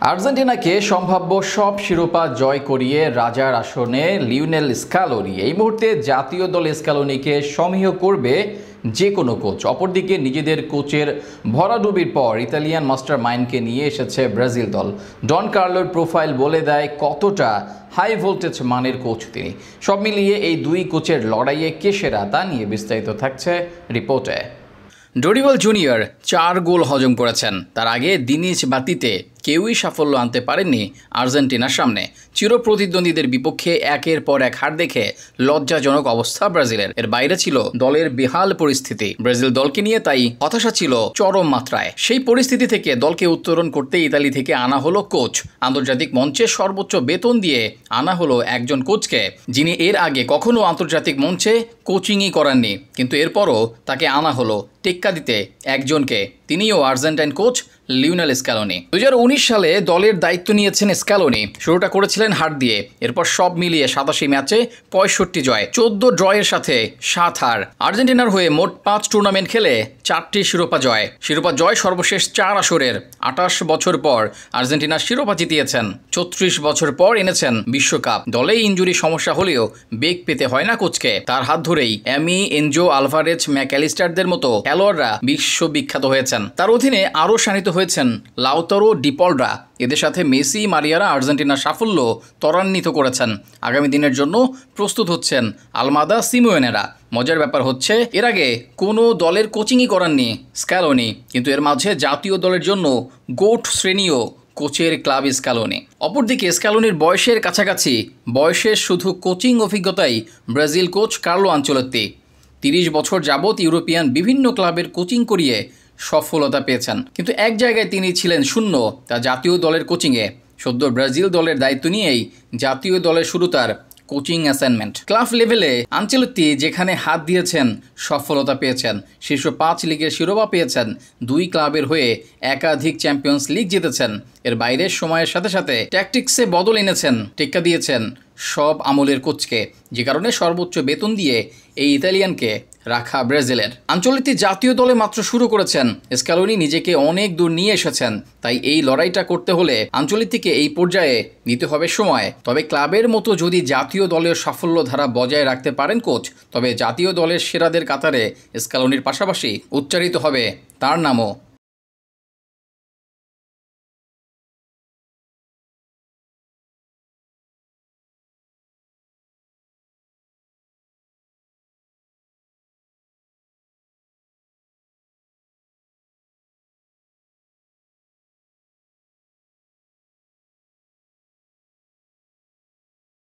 আর্জেন্টিনাকে সম্ভাব্য সব শিরোপা জয় করিয়ে রাজার আসনে লিওনেল স্ক্যালোনি এই মুহূর্তে জাতীয় দল স্ক্যালোনিকে সমীহ করবে যে কোনো কোচ। অপরদিকে নিজেদের কোচের ভরাডুবির পর ইতালিয়ান মাস্টার মাইন্ডকে নিয়ে এসেছে ব্রাজিল দল। ডন কার্লোর প্রোফাইল বলে দেয় কতটা হাই ভোল্টেজ মানের কোচ তিনি। সব মিলিয়ে এই দুই কোচের লড়াইয়ে কে সেরা তা নিয়ে বিস্তারিত থাকছে রিপোর্টে। ডরিবাল জুনিয়র 4 গোল হজম করেছেন। তার আগে দিনিস বাতিতে কেউই সাফল্য আনতে পারেননি আর্জেন্টিনার সামনে। চিরপ্রতিদ্বন্দ্বীদের বিপক্ষে একের পর এক হার দেখে লজ্জাজনক অবস্থা ব্রাজিলের। এর বাইরে ছিল দলের বেহাল পরিস্থিতি। ব্রাজিল দলকে নিয়ে তাই হতাশা ছিল চরম মাত্রায়। সেই পরিস্থিতি থেকে দলকে উত্তরণ করতে ইতালি থেকে আনা হলো কোচ। আন্তর্জাতিক মঞ্চে সর্বোচ্চ বেতন দিয়ে আনা হলো একজন কোচকে, যিনি এর আগে কখনো আন্তর্জাতিক মঞ্চে কোচিংই করাননি। কিন্তু এরপরও তাকে আনা হলো টেক্কা দিতে একজনকে, তিনিও আর্জেন্টাইন কোচ লিওনেল স্ক্যালোনি। 2019 সালে দলের দায়িত্ব নিয়েছেন স্ক্যালোনি। শুরুটা করেছিলেন হার দিয়ে, এরপর সব মিলিয়ে 87 ম্যাচে 65 জয়, 14 ড্রয়ের সাথে 7 হার। আর্জেন্টিনার হয়ে মোট 5 টুর্নামেন্ট খেলে 4টি শিরোপা জয় সর্বশেষ 4 আসরের। 28 বছর পর আর্জেন্টিনা শিরোপা জিতিয়েছেন। 34 বছর পর এনেছেন বিশ্বকাপ। দলে ইনজুরি সমস্যা হলেও বেগ পেতে হয় না কোচকে। তার হাত ধরেই এমি, এনজো, আলভারেজ, ম্যাকঅ্যালিস্টারদের মতো খেলোয়াড়রা বিশ্ববিখ্যাত হয়েছেন। তার অধীনে আরও শানিত হয়েছেন লাউতারো ডিপলরা। এদের সাথে মেসি, মারিয়ারা আর্জেন্টিনার সাফল্য ত্বরান্বিত করেছেন। আগামী দিনের জন্য প্রস্তুত হচ্ছেন আলমাদা, সিমোয়েনেরা। মজার ব্যাপার হচ্ছে, এর আগে কোনো দলের কোচিংই করাননি স্ক্যালোনি, কিন্তু এর মাঝে জাতীয় দলের জন্য গোট শ্রেণীয় কোচের ক্লাব স্ক্যালোনি। অপরদিকে স্ক্যালোনির বয়সের কাছাকাছি, বয়সের শুধু কোচিং অভিজ্ঞতাই ব্রাজিল কোচ কার্লো আনচেলত্তি। 30 বছর যাবৎ ইউরোপিয়ান বিভিন্ন ক্লাবের কোচিং করিয়ে সফলতা পেয়েছেন, কিন্তু এক জায়গায় তিনি ছিলেন শূন্য, তা জাতীয় দলের কোচিংয়ে। সদ্য ব্রাজিল দলের দায়িত্ব নিয়েই জাতীয় দলের শুরু তার কোচিং অ্যাসাইনমেন্ট। ক্লাব লেভেলে আনচেলত্তি যেখানে হাত দিয়েছেন সফলতা পেয়েছেন। শীর্ষ 5 লিগের শিরোপা পেয়েছেন, 2 ক্লাবের হয়ে একাধিক চ্যাম্পিয়ন্স লিগ জিতেছেন। এর বাইরে সময়ের সাথে সাথে ট্যাকটিক্সে বদল এনেছেন, টেক্কা দিয়েছেন সব আমলের কোচকে, যে কারণে সর্বোচ্চ বেতন দিয়ে এই ইতালিয়ানকে রাখা ব্রাজিলের। আনচেলত্তি জাতীয় দলে মাত্র শুরু করেছেন, স্ক্যালোনি নিজেকে অনেক দূর নিয়ে এসেছেন। তাই এই লড়াইটা করতে হলে আনচেলত্তিকে এই পর্যায়ে নিতে হবে সময়। তবে ক্লাবের মতো যদি জাতীয় দলের সাফল্য ধারা বজায় রাখতে পারেন কোচ, তবে জাতীয় দলের সেরাদের কাতারে স্ক্যালোনির পাশাপাশি উচ্চারিত হবে তার নামও।